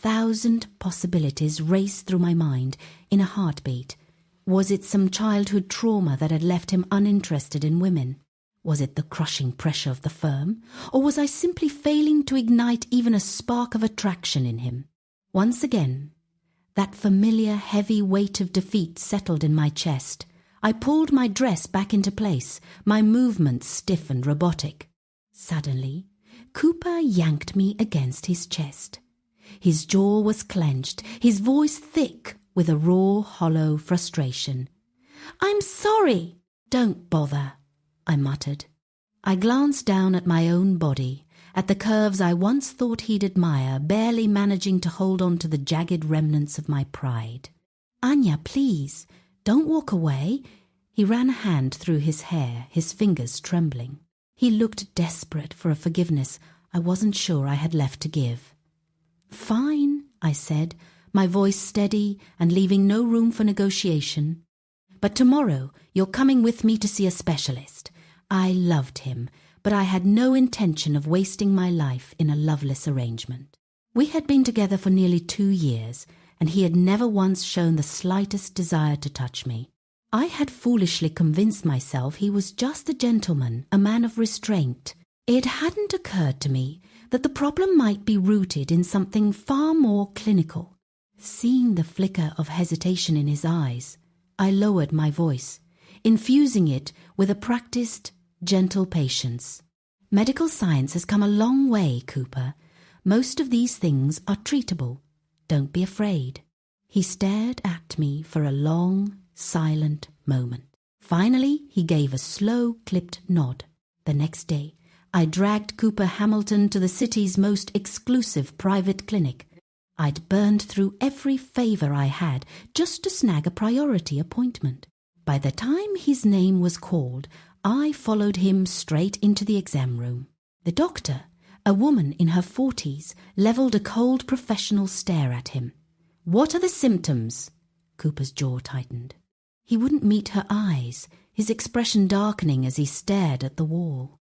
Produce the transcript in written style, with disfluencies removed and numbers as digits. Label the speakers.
Speaker 1: 1,000 possibilities raced through my mind in a heartbeat. Was it some childhood trauma that had left him uninterested in women? Was it the crushing pressure of the firm? Or was I simply failing to ignite even a spark of attraction in him? Once again, that familiar heavy weight of defeat settled in my chest. I pulled my dress back into place, my movements stiff and robotic. Suddenly, Cooper yanked me against his chest. His jaw was clenched, his voice thick with a raw, hollow frustration. "I'm sorry." "Don't bother," I muttered. I glanced down at my own body, at the curves I once thought he'd admire, barely managing to hold on to the jagged remnants of my pride. "Anya, please, don't walk away." He ran a hand through his hair, his fingers trembling. He looked desperate for a forgiveness I wasn't sure I had left to give. "Fine," I said, my voice steady and leaving no room for negotiation. "But tomorrow you're coming with me to see a specialist." I loved him, but I had no intention of wasting my life in a loveless arrangement. We had been together for nearly 2 years, and he had never once shown the slightest desire to touch me. I had foolishly convinced myself he was just a gentleman, a man of restraint. It hadn't occurred to me that the problem might be rooted in something far more clinical. Seeing the flicker of hesitation in his eyes, I lowered my voice, infusing it with a practiced, gentle patience. "Medical science has come a long way, Cooper. Most of these things are treatable. Don't be afraid." He stared at me for a long, silent moment. Finally, he gave a slow, clipped nod. The next day, I dragged Cooper Hamilton to the city's most exclusive private clinic. I'd burned through every favor I had just to snag a priority appointment. By the time his name was called, I followed him straight into the exam room. The doctor, a woman in her 40s, leveled a cold professional stare at him. "What are the symptoms?" Cooper's jaw tightened. He wouldn't meet her eyes, his expression darkening as he stared at the wall.